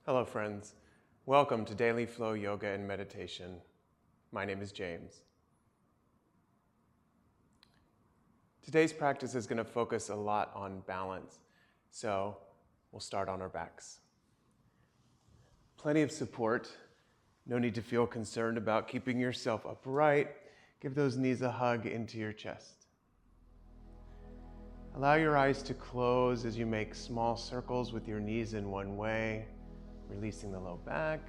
Hello friends, welcome to Daily Flow Yoga and Meditation. My name is James. Today's practice is going to focus a lot on balance, so we'll start on our backs. Plenty of support, no need to feel concerned about keeping yourself upright. Give those knees a hug into your chest. Allow your eyes to close as you make small circles with your knees in one way, releasing the low back,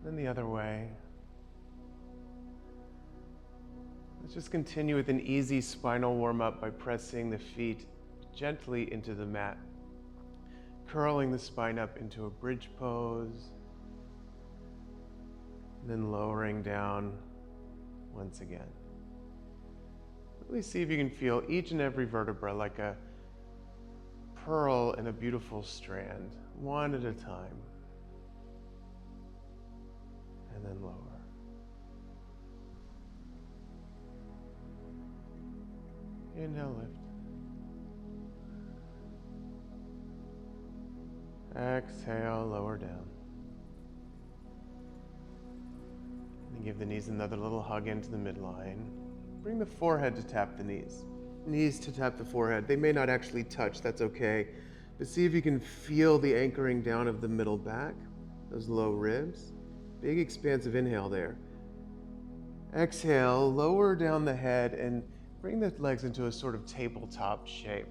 then the other way. Let's just continue with an easy spinal warm-up by pressing the feet gently into the mat, curling the spine up into a bridge pose, and then lowering down once again. Really see if you can feel each and every vertebra like a pearl in a beautiful strand, one at a time, and then lower. Inhale, lift. Exhale, lower down. And give the knees another little hug into the midline. Bring the forehead to tap the knees. Knees to tap the forehead. They may not actually touch, that's okay. But see if you can feel the anchoring down of the middle back, those low ribs. Big expansive inhale there. Exhale, lower down the head and bring the legs into a sort of tabletop shape.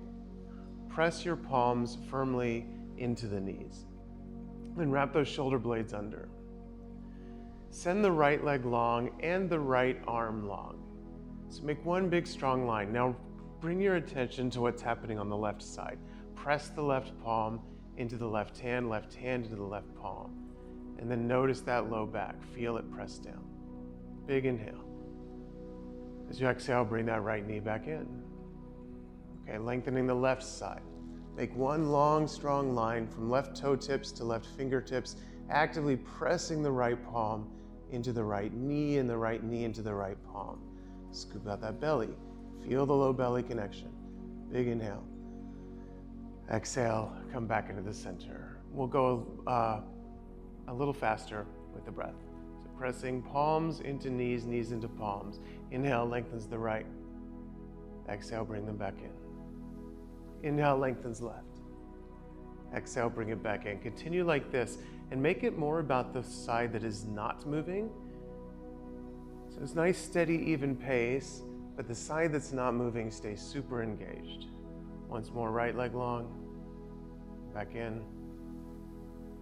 Press your palms firmly into the knees. Then wrap those shoulder blades under. Send the right leg long and the right arm long. So make one big strong line. Now bring your attention to what's happening on the left side. Press the left palm into the left hand into the left palm. And then notice that low back. Feel it press down. Big inhale. As you exhale, bring that right knee back in. Okay, lengthening the left side. Make one long, strong line from left toe tips to left fingertips, actively pressing the right palm into the right knee and the right knee into the right palm. Scoop out that belly. Feel the low belly connection. Big inhale. Exhale, come back into the center. We'll go a little faster with the breath. So pressing palms into knees, knees into palms. Inhale, lengthens the right. Exhale, bring them back in. Inhale, lengthens left. Exhale, bring it back in. Continue like this and make it more about the side that is not moving. So it's nice, steady, even pace, but the side that's not moving stays super engaged. Once more, right leg long, back in,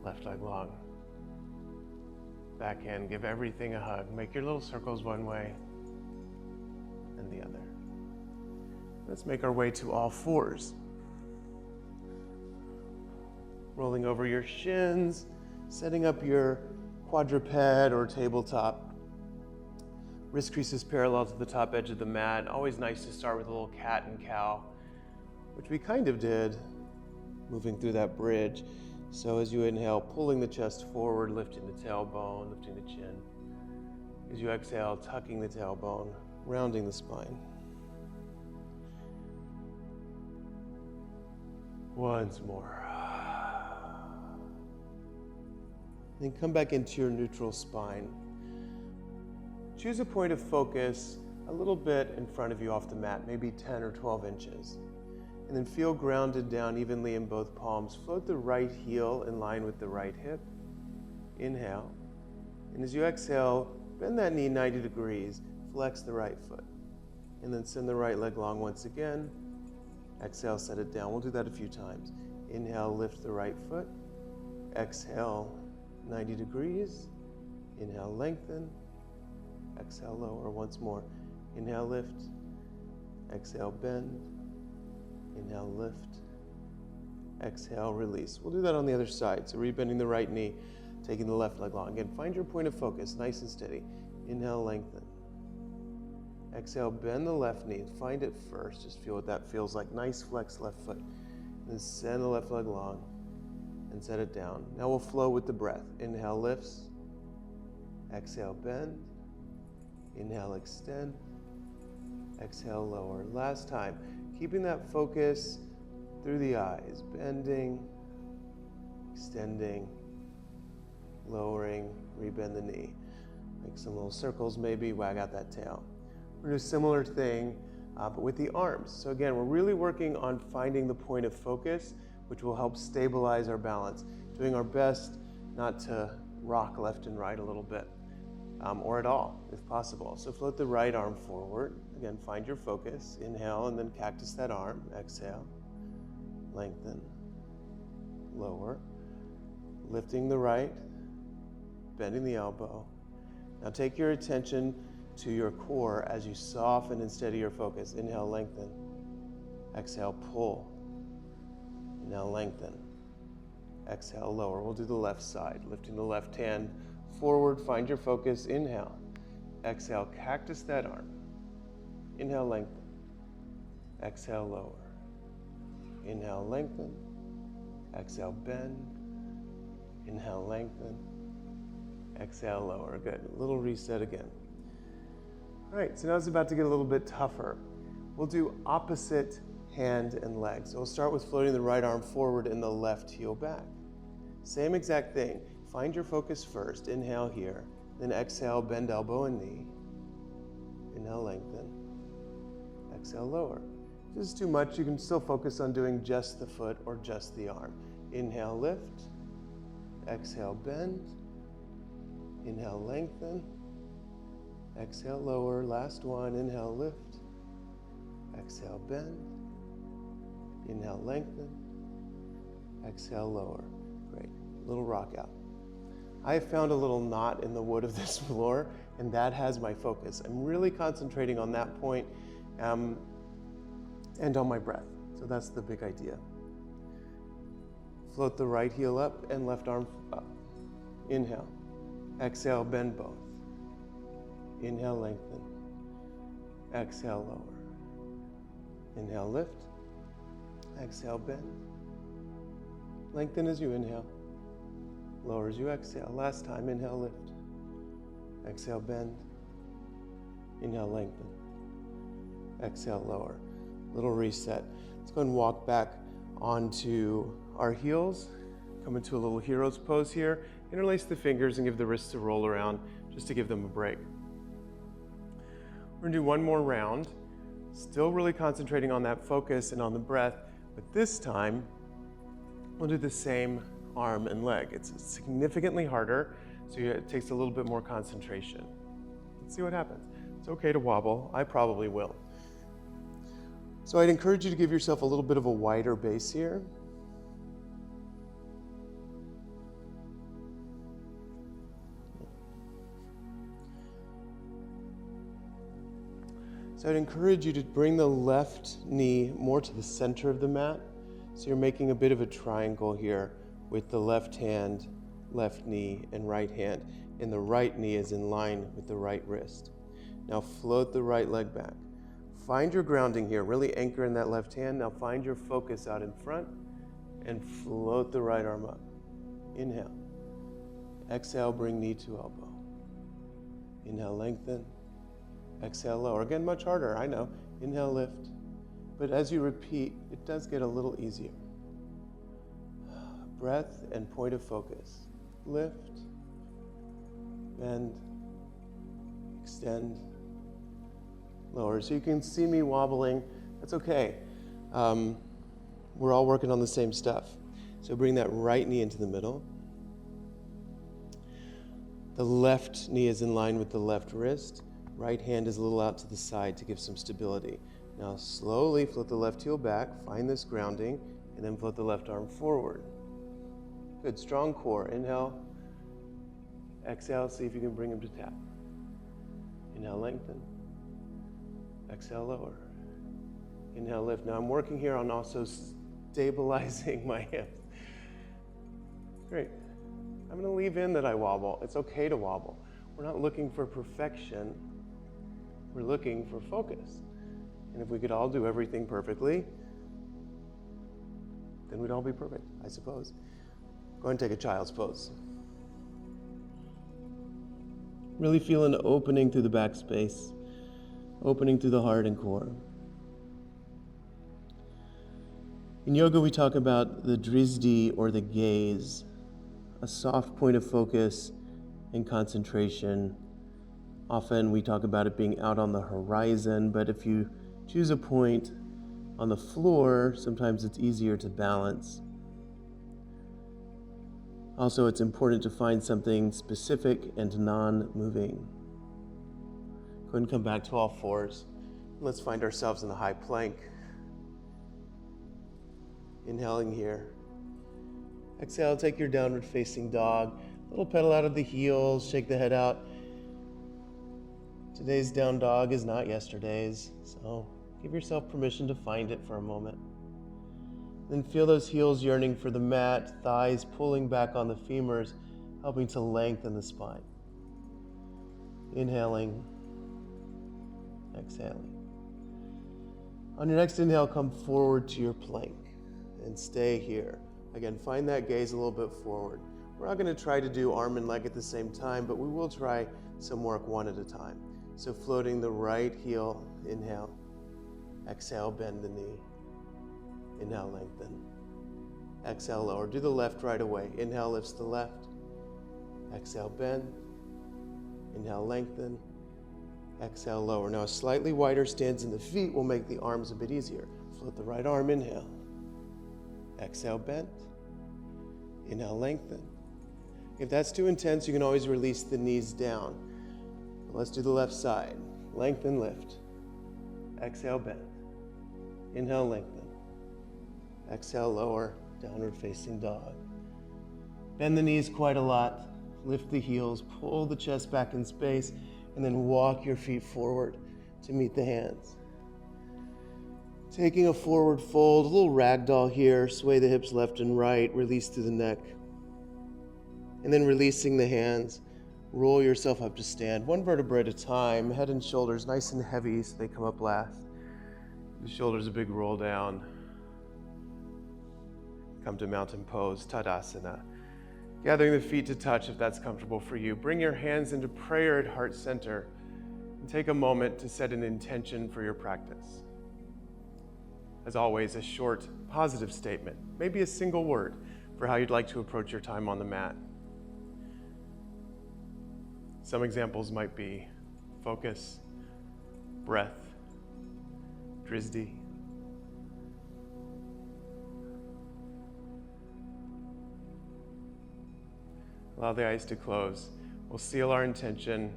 left leg long, back in. Give everything a hug. Make your little circles one way and the other. Let's make our way to all fours. Rolling over your shins, setting up your quadruped or tabletop. Wrist creases parallel to the top edge of the mat. Always nice to start with a little cat and cow, which we kind of did, moving through that bridge. So as you inhale, pulling the chest forward, lifting the tailbone, lifting the chin. As you exhale, tucking the tailbone, rounding the spine. Once more. Then come back into your neutral spine. Choose a point of focus a little bit in front of you off the mat, maybe 10 or 12 inches. And then feel grounded down evenly in both palms. Float the right heel in line with the right hip. Inhale. And as you exhale, bend that knee 90 degrees. Flex the right foot. And then send the right leg long once again. Exhale, set it down. We'll do that a few times. Inhale, lift the right foot. Exhale, 90 degrees. Inhale, lengthen. Exhale, lower once more. Inhale, lift. Exhale, bend. Inhale, lift. Exhale, release. We'll do that on the other side. So rebending the right knee, taking the left leg long. Again, find your point of focus, nice and steady. Inhale, lengthen. Exhale, bend the left knee. Find it first. Just feel what that feels like. Nice flex left foot. Then send the left leg long and set it down. Now we'll flow with the breath. Inhale, lifts. Exhale, bend. Inhale, extend. Exhale, lower. Last time. Keeping that focus through the eyes, bending, extending, lowering, rebend the knee. Make some little circles maybe, wag out that tail. We're gonna do a similar thing, but with the arms. So again, we're really working on finding the point of focus, which will help stabilize our balance. Doing our best not to rock left and right a little bit, or at all, if possible. So float the right arm forward. Again, find your focus. Inhale, and then cactus that arm. Exhale, lengthen, lower. Lifting the right, bending the elbow. Now take your attention to your core as you soften and steady your focus. Inhale, lengthen. Exhale, pull. Now lengthen. Exhale, lower. We'll do the left side. Lifting the left hand forward, find your focus. Inhale. Exhale, cactus that arm. Inhale, lengthen. Exhale, lower. Inhale, lengthen. Exhale, bend. Inhale, lengthen. Exhale, lower. Good. A little reset again. All right, so now it's about to get a little bit tougher. We'll do opposite hand and leg. So we'll start with floating the right arm forward and the left heel back. Same exact thing. Find your focus first. Inhale here. Then exhale, bend elbow and knee. Inhale, lengthen. Exhale, lower. If this is too much, you can still focus on doing just the foot or just the arm. Inhale, lift. Exhale, bend. Inhale, lengthen. Exhale, lower. Last one. Inhale, lift. Exhale, bend. Inhale, lengthen. Exhale, lower. Great. Little rock out. I have found a little knot in the wood of this floor, and that has my focus. I'm really concentrating on that point, and on my breath. So that's the big idea. Float the right heel up and left arm up. Inhale. Exhale, bend both. Inhale, lengthen. Exhale, lower. Inhale, lift. Exhale, bend. Lengthen as you inhale. Lower as you exhale. Last time, inhale, lift. Exhale, bend. Inhale, lengthen. Exhale, lower. Little reset. Let's go and walk back onto our heels. Come into a little hero's pose here. Interlace the fingers and give the wrists a roll around just to give them a break. We're gonna do one more round. Still really concentrating on that focus and on the breath, but this time we'll do the same arm and leg. It's significantly harder, so it takes a little bit more concentration. Let's see what happens. It's okay to wobble. I probably will. So I'd encourage you to give yourself a little bit of a wider base here. So I'd encourage you to bring the left knee more to the center of the mat. So you're making a bit of a triangle here with the left hand, left knee, and right hand. And the right knee is in line with the right wrist. Now float the right leg back. Find your grounding here. Really anchor in that left hand. Now find your focus out in front and float the right arm up. Inhale. Exhale, bring knee to elbow. Inhale, lengthen. Exhale, lower. Again, much harder, I know. Inhale, lift. But as you repeat, it does get a little easier. Breath and point of focus. Lift, bend, extend, lower. So you can see me wobbling. That's okay. We're all working on the same stuff. So bring that right knee into the middle. The left knee is in line with the left wrist. Right hand is a little out to the side to give some stability. Now slowly float the left heel back, find this grounding, and then float the left arm forward. Good, strong core. Inhale, exhale, see if you can bring him to tap. Inhale, lengthen. Exhale, lower. Inhale, lift. Now I'm working here on also stabilizing my hips. Great. I'm gonna leave in that I wobble. It's okay to wobble. We're not looking for perfection. We're looking for focus. And if we could all do everything perfectly, then we'd all be perfect, I suppose. Go ahead and take a child's pose. Really feel an opening through the back space, opening through the heart and core. In yoga, we talk about the drizdi or the gaze, a soft point of focus and concentration. Often we talk about it being out on the horizon, but if you choose a point on the floor, sometimes it's easier to balance. Also, it's important to find something specific and non-moving. Go ahead and come back to all fours. Let's find ourselves in a high plank. Inhaling here. Exhale, take your downward facing dog. Little pedal out of the heels, shake the head out. Today's down dog is not yesterday's, so give yourself permission to find it for a moment. Then feel those heels yearning for the mat, thighs pulling back on the femurs, helping to lengthen the spine. Inhaling, exhaling. On your next inhale, come forward to your plank and stay here. Again, find that gaze a little bit forward. We're not going to try to do arm and leg at the same time, but we will try some work one at a time. So floating the right heel, inhale. Exhale, bend the knee. Inhale, lengthen. Exhale, lower. Do the left right away. Inhale, lifts the left. Exhale, bend. Inhale, lengthen. Exhale, lower. Now a slightly wider stance in the feet will make the arms a bit easier. Float the right arm, inhale. Exhale, bend. Inhale, lengthen. If that's too intense, you can always release the knees down. Let's do the left side. Lengthen, lift. Exhale, bend. Inhale, lengthen. Exhale, lower, downward facing dog. Bend the knees quite a lot. Lift the heels, pull the chest back in space, and then walk your feet forward to meet the hands. Taking a forward fold, a little ragdoll here, sway the hips left and right, release through the neck. And then releasing the hands, roll yourself up to stand, one vertebra at a time, head and shoulders nice and heavy so they come up last. The shoulders a big roll down. Come to mountain pose, Tadasana. Gathering the feet to touch if that's comfortable for you. Bring your hands into prayer at heart center and take a moment to set an intention for your practice. As always, a short, positive statement, maybe a single word for how you'd like to approach your time on the mat. Some examples might be focus, breath, drizdi. Allow the eyes to close. We'll seal our intention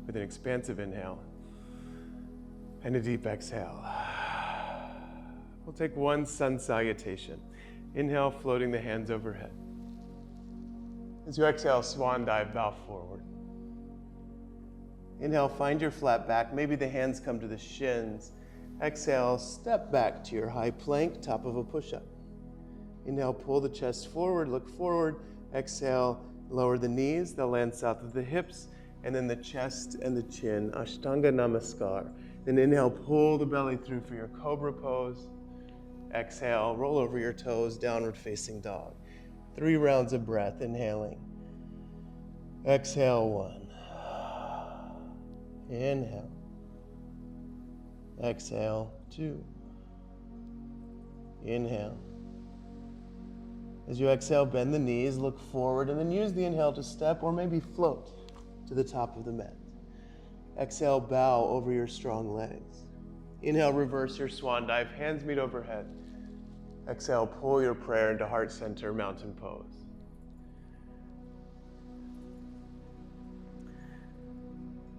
with an expansive inhale and a deep exhale. We'll take one sun salutation. Inhale, floating the hands overhead. As you exhale, swan dive, bow forward. Inhale, find your flat back. Maybe the hands come to the shins. Exhale, step back to your high plank, top of a push-up. Inhale, pull the chest forward, look forward. Exhale, lower the knees, they'll land south of the hips, and then the chest and the chin, Ashtanga Namaskar. Then inhale, pull the belly through for your cobra pose. Exhale, roll over your toes, downward facing dog. 3 rounds of breath, inhaling. Exhale, 1. Inhale. Exhale, 2. Inhale. As you exhale, bend the knees, look forward, and then use the inhale to step or maybe float to the top of the mat. Exhale, bow over your strong legs. Inhale, reverse your swan dive, hands meet overhead. Exhale, pull your prayer into heart center, mountain pose.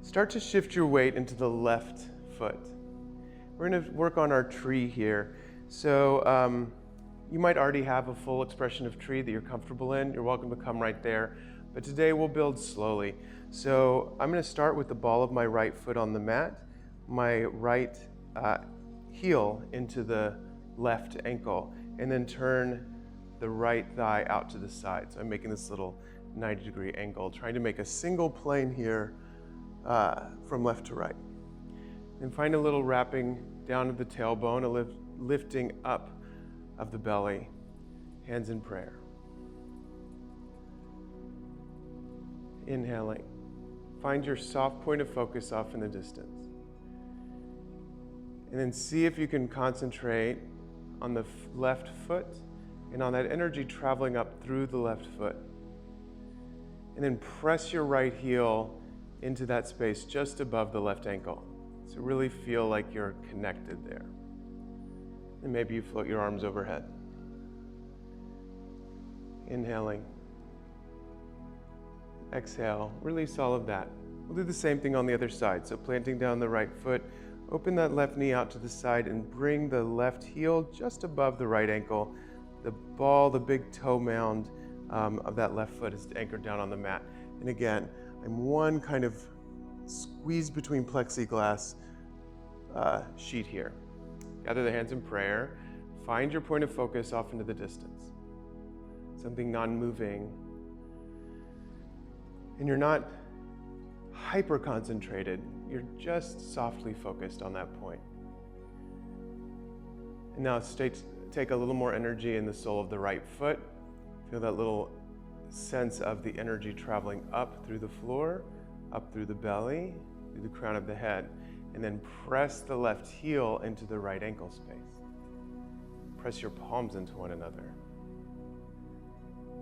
Start to shift your weight into the left foot. We're going to work on our tree here. So you might already have a full expression of tree that you're comfortable in. You're welcome to come right there. But today we'll build slowly. So I'm going to start with the ball of my right foot on the mat, my right heel into the left ankle, and then turn the right thigh out to the side. So I'm making this little 90-degree angle, trying to make a single plane here from left to right. And find a little wrapping down of the tailbone, a lifting up of the belly, hands in prayer. Inhaling. Find your soft point of focus off in the distance. And then see if you can concentrate on the left foot and on that energy traveling up through the left foot. And then press your right heel into that space just above the left ankle. So really feel like you're connected there. And maybe you float your arms overhead. Inhaling. Exhale, release all of that. We'll do the same thing on the other side. So planting down the right foot, open that left knee out to the side and bring the left heel just above the right ankle. The ball, the big toe mound of that left foot is anchored down on the mat. And again, I'm one kind of squeezed between plexiglass sheet here. Gather the hands in prayer. Find your point of focus off into the distance. Something non-moving. And you're not hyper-concentrated. You're just softly focused on that point. And now take a little more energy in the sole of the right foot. Feel that little sense of the energy traveling up through the floor, up through the belly, through the crown of the head. And then press the left heel into the right ankle space. Press your palms into one another.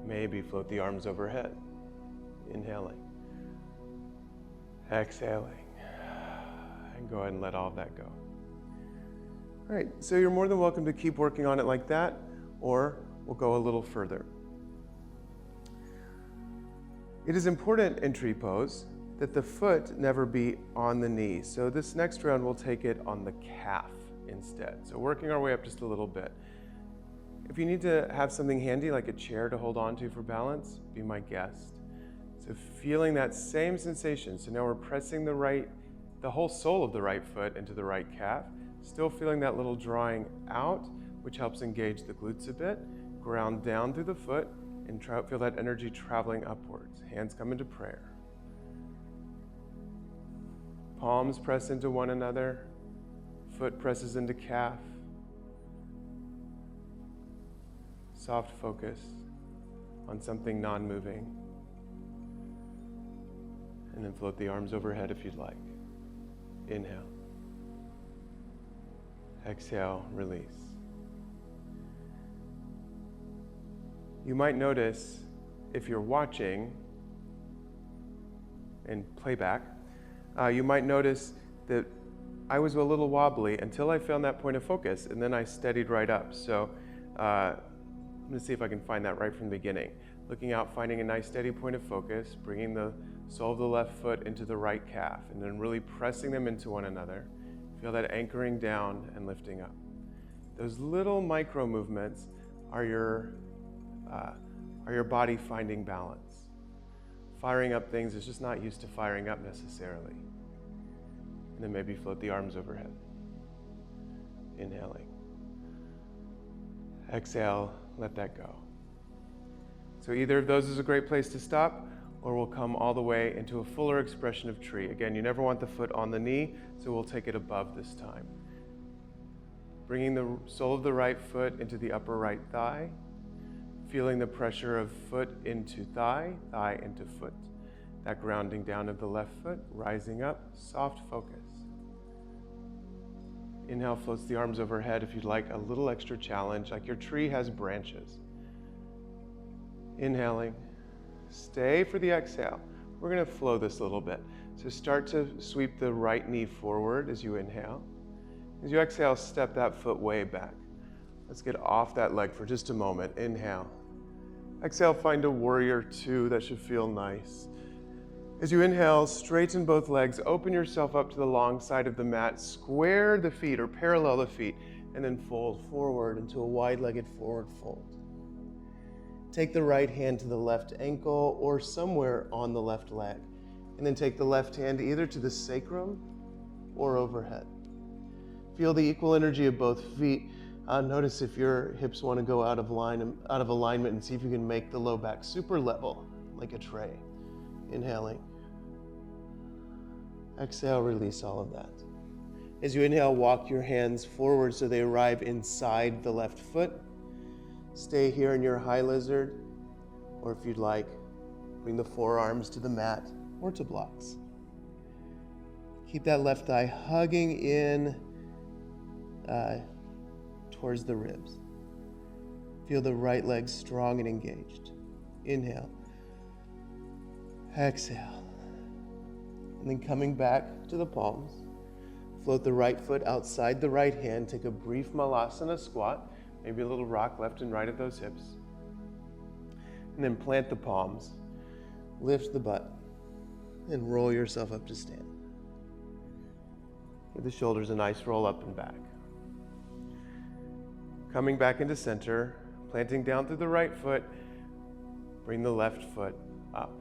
Maybe float the arms overhead. Inhaling. Exhaling. And go ahead and let all of that go. All right, so you're more than welcome to keep working on it like that, or we'll go a little further. It is important in tree pose that the foot never be on the knee. So this next round, we'll take it on the calf instead. So working our way up just a little bit. If you need to have something handy, like a chair to hold on to for balance, be my guest. So feeling that same sensation. So now we're pressing the whole sole of the right foot into the right calf. Still feeling that little drawing out, which helps engage the glutes a bit. Ground down through the foot and feel that energy traveling upwards. Hands come into prayer. Palms press into one another. Foot presses into calf. Soft focus on something non-moving. And then float the arms overhead if you'd like. Inhale. Exhale, release. You might notice, if you're watching in playback, you might notice that I was a little wobbly until I found that point of focus, and then I steadied right up. So I'm going to see if I can find that right from the beginning. Looking out, finding a nice steady point of focus, bringing the sole of the left foot into the right calf, and then really pressing them into one another. Feel that anchoring down and lifting up. Those little micro movements are your body finding balance. Firing up things is just not used to firing up necessarily. And then maybe float the arms overhead. Inhaling. Exhale, let that go. So either of those is a great place to stop, or we'll come all the way into a fuller expression of tree. Again, you never want the foot on the knee, so we'll take it above this time. Bringing the sole of the right foot into the upper right thigh, feeling the pressure of foot into thigh, thigh into foot. That grounding down of the left foot, rising up, soft focus. Inhale floats the arms overhead if you'd like a little extra challenge, like your tree has branches. Inhaling. Stay for the exhale. We're going to flow this a little bit. So start to sweep the right knee forward as you inhale. As you exhale, step that foot way back. Let's get off that leg for just a moment. Inhale. Exhale, find a warrior two. That should feel nice. As you inhale, straighten both legs, open yourself up to the long side of the mat, square the feet or parallel the feet, and then fold forward into a wide-legged forward fold. Take the right hand to the left ankle or somewhere on the left leg, and then take the left hand either to the sacrum or overhead. Feel the equal energy of both feet. Notice if your hips want to go out of alignment, and see if you can make the low back super level, like a tray. Inhaling. Exhale, release all of that. As you inhale, walk your hands forward so they arrive inside the left foot. Stay here in your high lizard, or if you'd like, bring the forearms to the mat or to blocks. Keep that left thigh hugging in towards the ribs. Feel the right leg strong and engaged. Inhale. Exhale. And then coming back to the palms, float the right foot outside the right hand. Take a brief malasana squat, maybe a little rock left and right at those hips. And then plant the palms, lift the butt, and roll yourself up to stand. Give the shoulders a nice roll up and back. Coming back into center, planting down through the right foot, bring the left foot up.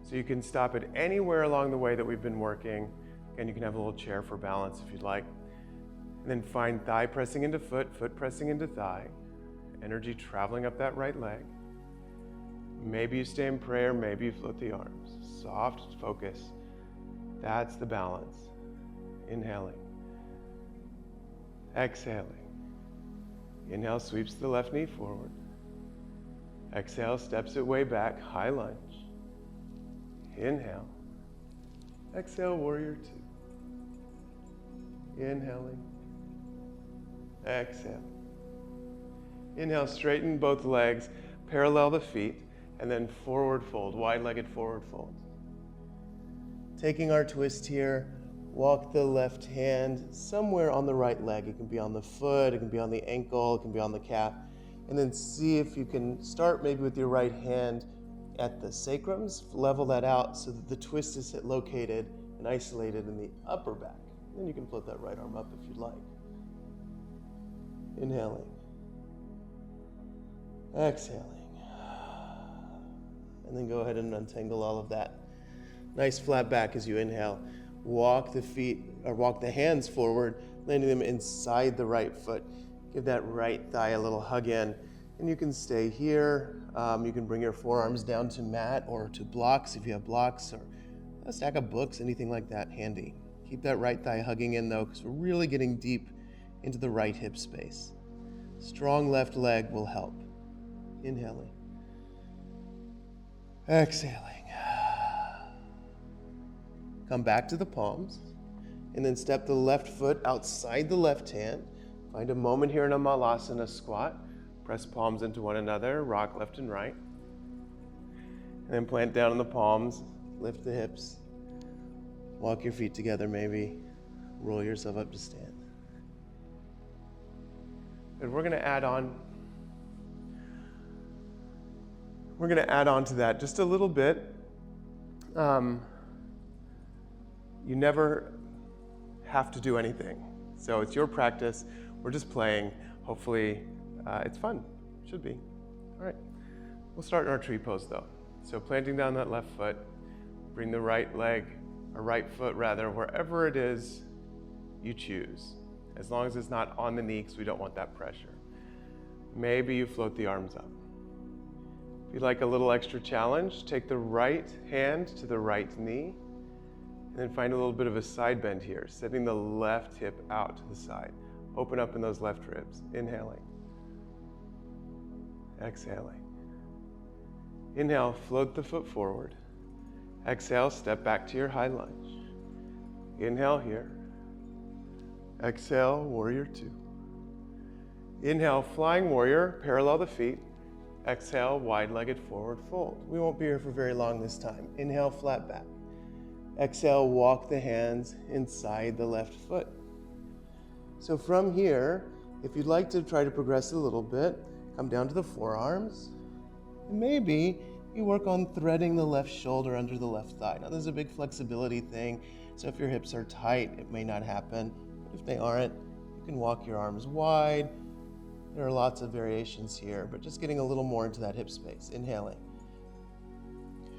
So you can stop it anywhere along the way that we've been working. And you can have a little chair for balance if you'd like. And then find thigh pressing into foot, foot pressing into thigh. Energy traveling up that right leg. Maybe you stay in prayer, maybe you float the arms. Soft focus. That's the balance. Inhaling. Exhaling. Inhale, sweeps the left knee forward. Exhale, steps it way back, high lunge. Inhale. Exhale, warrior two. Inhaling. Exhale. Inhale, straighten both legs, parallel the feet, and then forward fold, wide-legged forward fold. Taking our twist here, walk the left hand somewhere on the right leg. It can be on the foot, it can be on the ankle, it can be on the calf. And then see if you can start maybe with your right hand at the sacrums, level that out so that the twist is located and isolated in the upper back. Then you can float that right arm up if you'd like. Inhaling. Exhaling. And then go ahead and untangle all of that. Nice flat back as you inhale. Walk the feet, or walk the hands forward, landing them inside the right foot. Give that right thigh a little hug in. And you can stay here. You can bring your forearms down to mat or to blocks if you have blocks, or a stack of books, anything like that handy. Keep that right thigh hugging in though, because we're really getting deep into the right hip space. Strong left leg will help. Inhaling. Exhaling. Come back to the palms, and then step the left foot outside the left hand. Find a moment here in a malasana squat. Press palms into one another, rock left and right. And then plant down in the palms, lift the hips, walk your feet together maybe, roll yourself up to stand. And we're gonna add on to that just a little bit. You never have to do anything. So it's your practice. We're just playing. Hopefully it's fun. Should be. All right. We'll start in our tree pose though. So planting down that left foot, bring the right leg, or right foot rather, wherever it is you choose. As long as it's not on the knee, because we don't want that pressure. Maybe you float the arms up. If you'd like a little extra challenge, take the right hand to the right knee, and then find a little bit of a side bend here, sending the left hip out to the side. Open up in those left ribs. Inhaling. Exhaling. Inhale, float the foot forward. Exhale, step back to your high lunge. Inhale here. Exhale, warrior two. Inhale, flying warrior, parallel the feet. Exhale, wide-legged forward fold. We won't be here for very long this time. Inhale, flat back. Exhale, walk the hands inside the left foot. So from here, if you'd like to try to progress a little bit, come down to the forearms. And maybe you work on threading the left shoulder under the left thigh. Now, this is a big flexibility thing, so if your hips are tight, it may not happen. But if they aren't, you can walk your arms wide. There are lots of variations here, but just getting a little more into that hip space. Inhaling.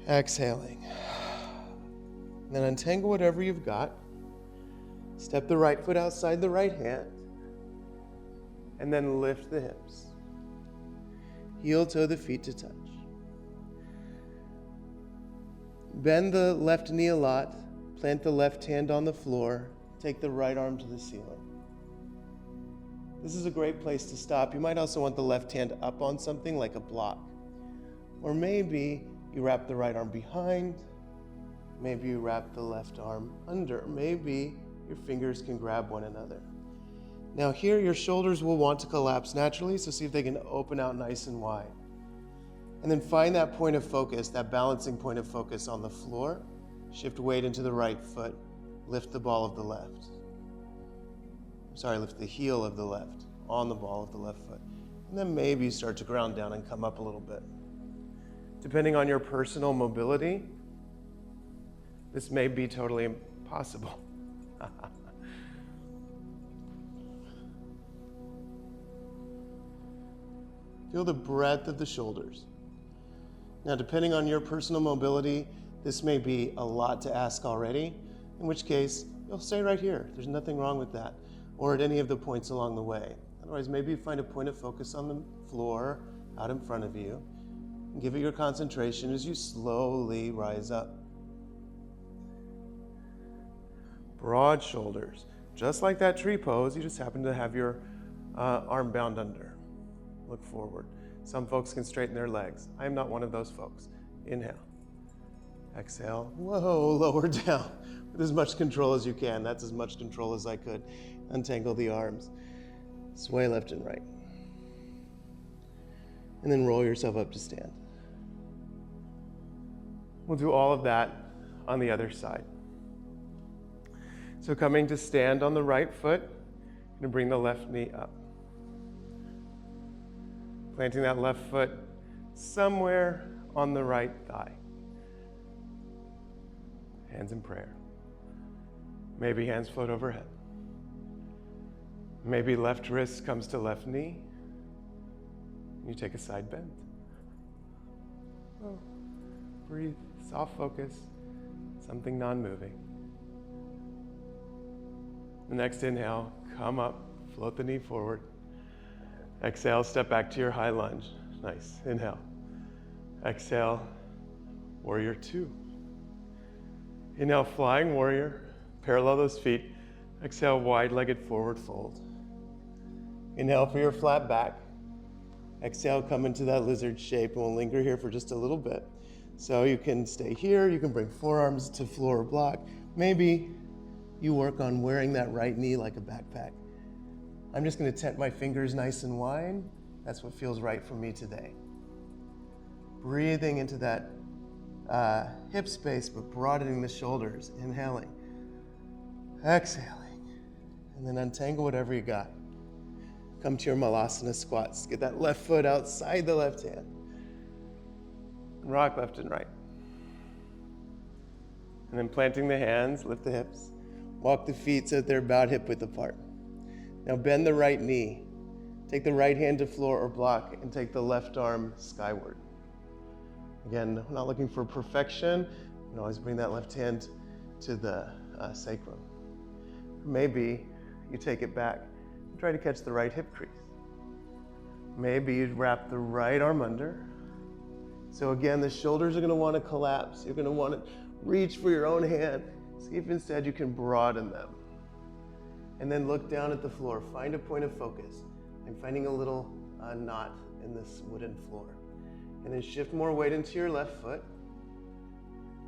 Exhaling. Then untangle whatever you've got. Step the right foot outside the right hand. And then lift the hips. Heel toe the feet to touch. Bend the left knee a lot. Plant the left hand on the floor. Take the right arm to the ceiling. This is a great place to stop. You might also want the left hand up on something like a block. Or maybe you wrap the right arm behind. Maybe you wrap the left arm under. Maybe your fingers can grab one another. Now here, your shoulders will want to collapse naturally, so see if they can open out nice and wide. And then find that point of focus, that balancing point of focus on the floor. Shift weight into the right foot. Lift the ball of the left. Lift the heel of the left on the ball of the left foot. And then maybe start to ground down and come up a little bit. Depending on your personal mobility, this may be totally impossible. Feel the breadth of the shoulders. Now, depending on your personal mobility, this may be a lot to ask already, in which case, you'll stay right here. There's nothing wrong with that, or at any of the points along the way. Otherwise, maybe you find a point of focus on the floor out in front of you, and give it your concentration as you slowly rise up. Broad shoulders. Just like that tree pose, you just happen to have your arm bound under. Look forward. Some folks can straighten their legs. I am not one of those folks. Inhale. Exhale. Whoa, lower down. With as much control as you can. That's as much control as I could. Untangle the arms. Sway left and right. And then roll yourself up to stand. We'll do all of that on the other side. So coming to stand on the right foot, I'm going to bring the left knee up. Planting that left foot somewhere on the right thigh. Hands in prayer. Maybe hands float overhead. Maybe left wrist comes to left knee. You take a side bend. Oh, breathe, soft focus, something non-moving. The next inhale, come up, float the knee forward. Exhale, step back to your high lunge. Nice. Inhale. Exhale, warrior two. Inhale, flying warrior. Parallel those feet. Exhale, wide-legged forward fold. Inhale for your flat back. Exhale, come into that lizard shape, and we'll linger here for just a little bit. So you can stay here. You can bring forearms to floor or block. Maybe you work on wearing that right knee like a backpack. I'm just going to tent my fingers nice and wide. That's what feels right for me today. Breathing into that hip space, but broadening the shoulders. Inhaling. Exhaling. And then untangle whatever you got. Come to your Malasana squats. Get that left foot outside the left hand. Rock left and right. And then planting the hands, lift the hips. Walk the feet so that they're about hip width apart. Now bend the right knee. Take the right hand to floor or block and take the left arm skyward. Again, I'm not looking for perfection. You can always bring that left hand to the sacrum. Maybe you take it back and try to catch the right hip crease. Maybe you wrap the right arm under. So again, the shoulders are going to want to collapse. You're going to want to reach for your own hand. See if instead you can broaden them. And then look down at the floor. Find a point of focus. I'm finding a little knot in this wooden floor. And then shift more weight into your left foot.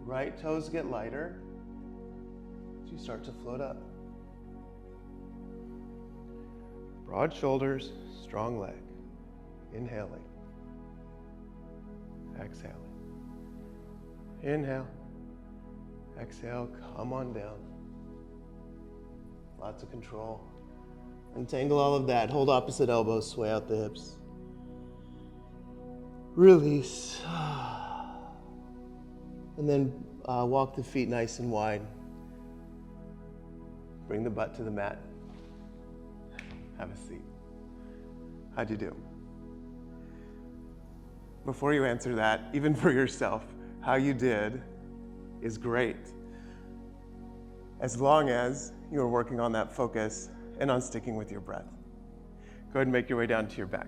Right toes get lighter as you start to float up. Broad shoulders, strong leg. Inhaling. Exhaling. Inhale. Exhale, come on down. Lots of control. Untangle all of that. Hold opposite elbows, sway out the hips. Release. And then walk the feet nice and wide. Bring the butt to the mat. Have a seat. How'd you do? Before you answer that, even for yourself, how you did is great. As long as you are working on that focus and on sticking with your breath. Go ahead and make your way down to your back.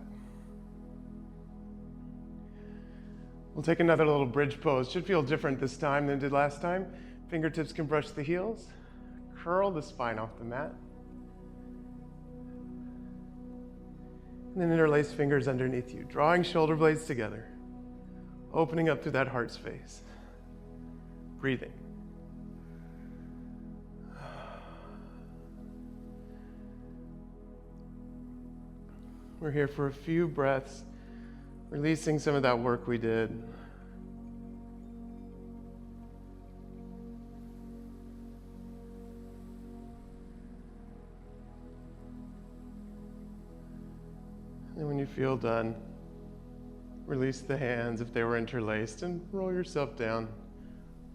We'll take another little bridge pose. Should feel different this time than it did last time. Fingertips can brush the heels. Curl the spine off the mat. And then interlace fingers underneath you, drawing shoulder blades together, opening up through that heart space. Breathing. We're here for a few breaths, releasing some of that work we did. And when you feel done, release the hands if they were interlaced and roll yourself down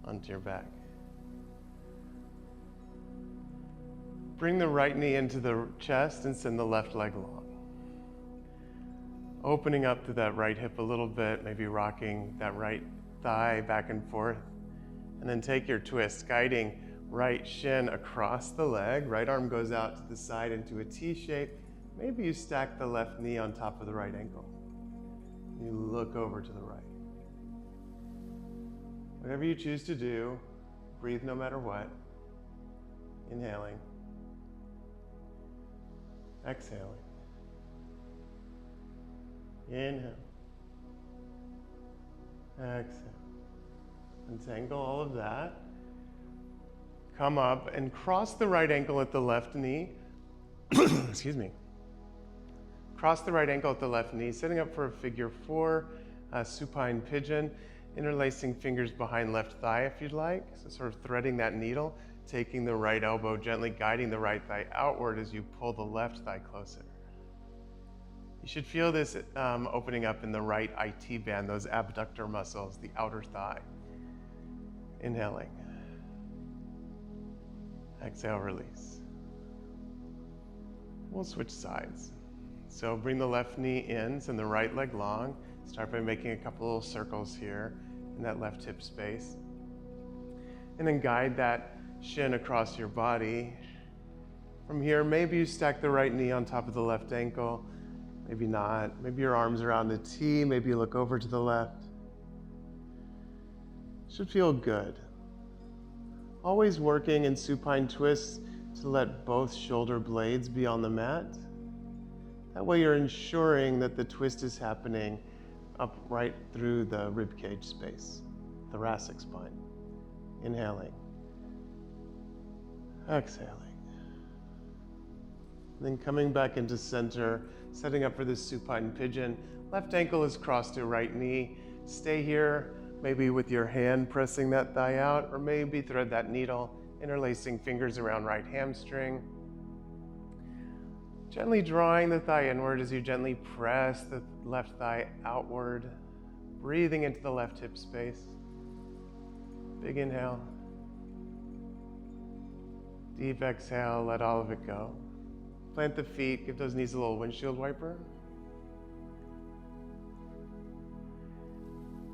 onto your back. Bring the right knee into the chest and send the left leg long. Opening up to that right hip a little bit, maybe rocking that right thigh back and forth. And then take your twist, guiding right shin across the leg. Right arm goes out to the side into a T shape. Maybe you stack the left knee on top of the right ankle. You look over to the right. Whatever you choose to do, breathe no matter what. Inhaling. Exhaling. Inhale. Exhale. Untangle all of that. Come up and cross the right ankle at the left knee. Excuse me. Cross the right ankle at the left knee, setting up for a figure 4, supine pigeon, interlacing fingers behind left thigh if you'd like. So sort of threading that needle, taking the right elbow, gently guiding the right thigh outward as you pull the left thigh closer. You should feel this opening up in the right IT band, those abductor muscles, the outer thigh. Inhaling. Exhale, release. We'll switch sides. So bring the left knee in, send the right leg long. Start by making a couple little circles here in that left hip space. And then guide that shin across your body. From here, maybe you stack the right knee on top of the left ankle. Maybe not. Maybe your arms are on the T. Maybe you look over to the left. Should feel good. Always working in supine twists to let both shoulder blades be on the mat. That way you're ensuring that the twist is happening up right through the rib cage space, thoracic spine. Inhaling. Exhaling. Then coming back into center, setting up for this supine pigeon. Left ankle is crossed to right knee. Stay here, maybe with your hand pressing that thigh out, or maybe thread that needle, interlacing fingers around right hamstring. Gently drawing the thigh inward as you gently press the left thigh outward, breathing into the left hip space. Big inhale. Deep exhale, let all of it go. Plant the feet, give those knees a little windshield wiper.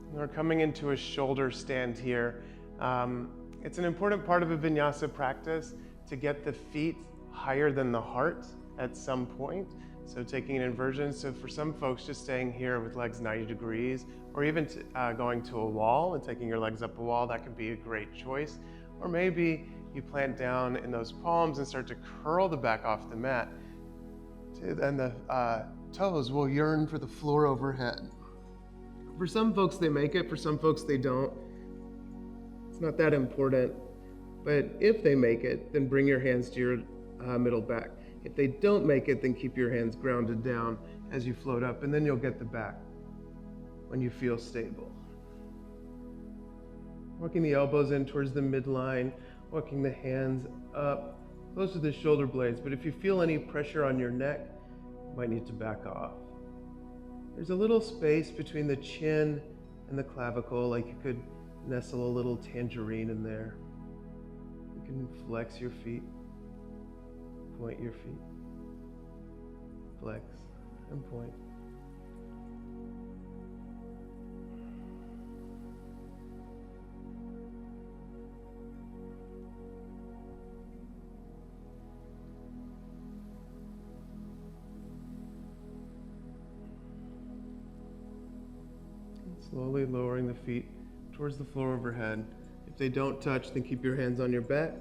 And we're coming into a shoulder stand here. It's an important part of a vinyasa practice to get the feet higher than the heart at some point. So taking an inversion. So for some folks, just staying here with legs 90 degrees, or even going to a wall and taking your legs up a wall, that could be a great choice. Or maybe you plant down in those palms and start to curl the back off the mat. And the toes will yearn for the floor overhead. For some folks, they make it. For some folks, they don't. It's not that important. But if they make it, then bring your hands to your middle back. If they don't make it, then keep your hands grounded down as you float up, and then you'll get the back when you feel stable. Walking the elbows in towards the midline, walking the hands up, close to the shoulder blades. But if you feel any pressure on your neck, you might need to back off. There's a little space between the chin and the clavicle, like you could nestle a little tangerine in there. You can flex your feet, point your feet, flex and point. Slowly lowering the feet towards the floor overhead. If they don't touch, then keep your hands on your back.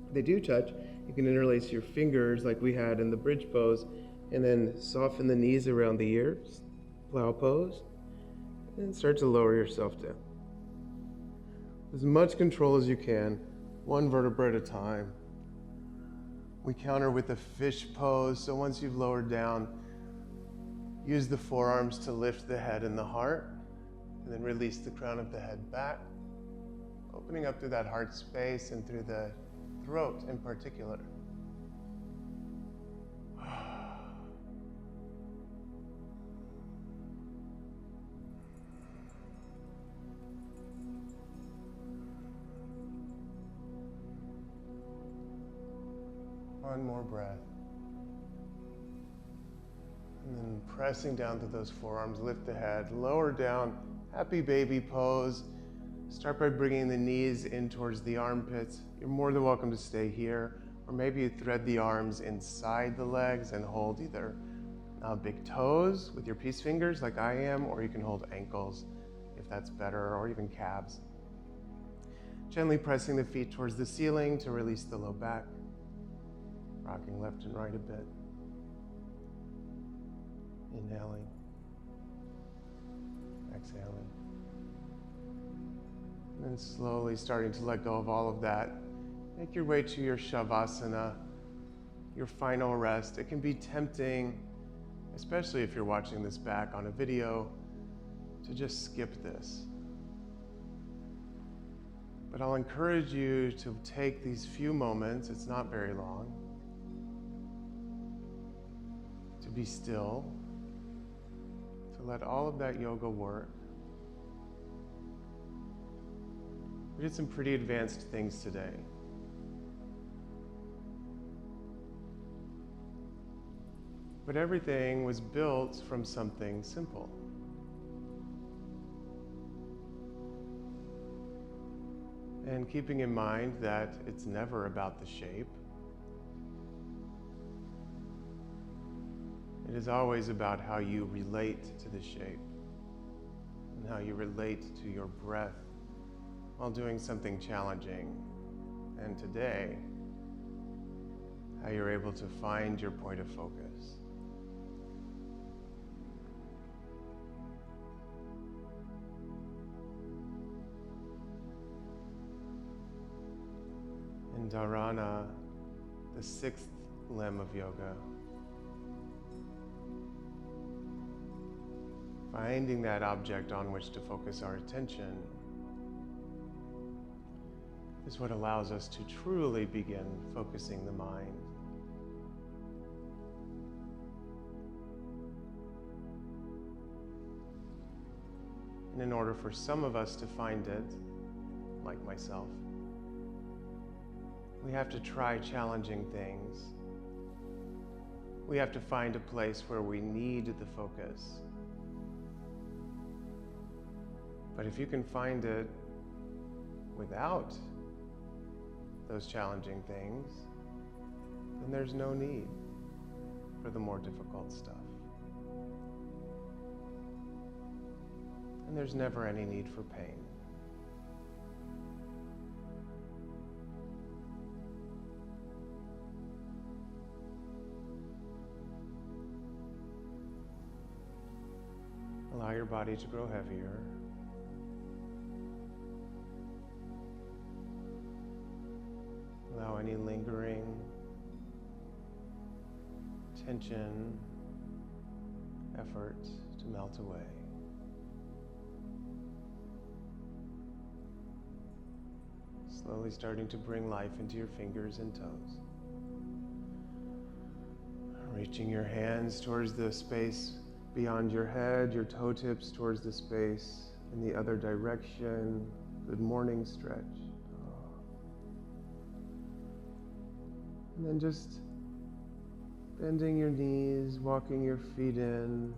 If they do touch, you can interlace your fingers like we had in the bridge pose, and then soften the knees around the ears, plow pose, and start to lower yourself down. As much control as you can, one vertebra at a time. We counter with a fish pose, so once you've lowered down, Use the forearms to lift the head and the heart, and then release the crown of the head back, opening up through that heart space and through the throat in particular. One more breath. And then pressing down to those forearms, lift the head, lower down, happy baby pose. Start by bringing the knees in towards the armpits. You're more than welcome to stay here, or maybe you thread the arms inside the legs and hold either big toes with your peace fingers like I am, or you can hold ankles if that's better, or even calves. Gently pressing the feet towards the ceiling to release the low back. Rocking left and right a bit. Inhaling. Exhaling. And then slowly starting to let go of all of that. Make your way to your Shavasana, your final rest. It can be tempting, especially if you're watching this back on a video, to just skip this. But I'll encourage you to take these few moments, it's not very long, to be still, to let all of that yoga work. We did some pretty advanced things today. But everything was built from something simple. And keeping in mind that it's never about the shape. It is always about how you relate to the shape and how you relate to your breath while doing something challenging. And today, how you're able to find your point of focus. In Dharana, the sixth limb of yoga, finding that object on which to focus our attention is what allows us to truly begin focusing the mind. And in order for some of us to find it, like myself, we have to try challenging things. We have to find a place where we need the focus. But if you can find it without those challenging things, then there's no need for the more difficult stuff. And there's never any need for pain. Allow your body to grow heavier. Allow any lingering tension, effort to melt away. Slowly starting to bring life into your fingers and toes. Reaching your hands towards the space beyond your head, your toe tips towards the space in the other direction. Good morning stretch. And then just bending your knees, walking your feet in,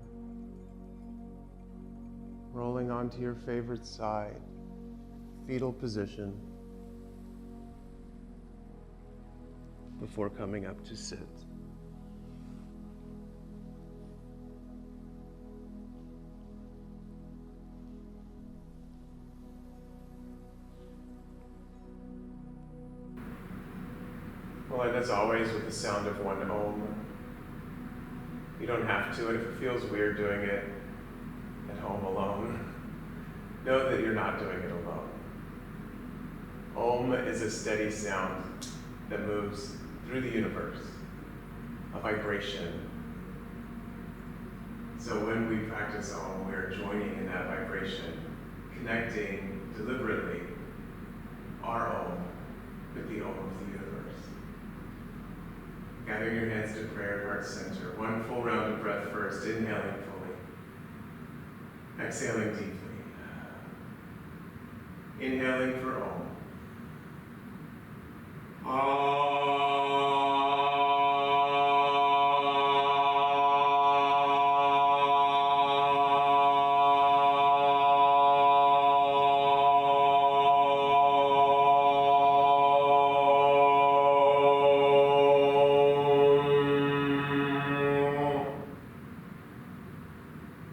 rolling onto your favorite side, fetal position, before coming up to sit. Well, and as always, with the sound of one Om. You don't have to, and if it feels weird doing it at home alone, know that you're not doing it alone. Om is a steady sound that moves through the universe, a vibration. So when we practice Om, we're joining in that vibration, connecting deliberately our Om with the Om of the universe. Gathering your hands to prayer, heart center. One full round of breath first, inhaling fully. Exhaling deeply. Inhaling for Om.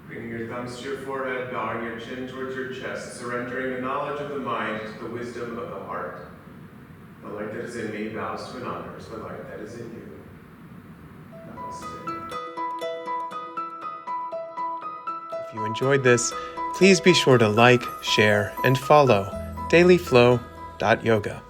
Bringing your thumbs to your forehead, bowing your chin towards your chest, surrendering the knowledge of the mind to the wisdom of the heart. The light that is in me bows to and honors the light that is in you. Namaste. If you enjoyed this, please be sure to like, share, and follow dailyflow.yoga.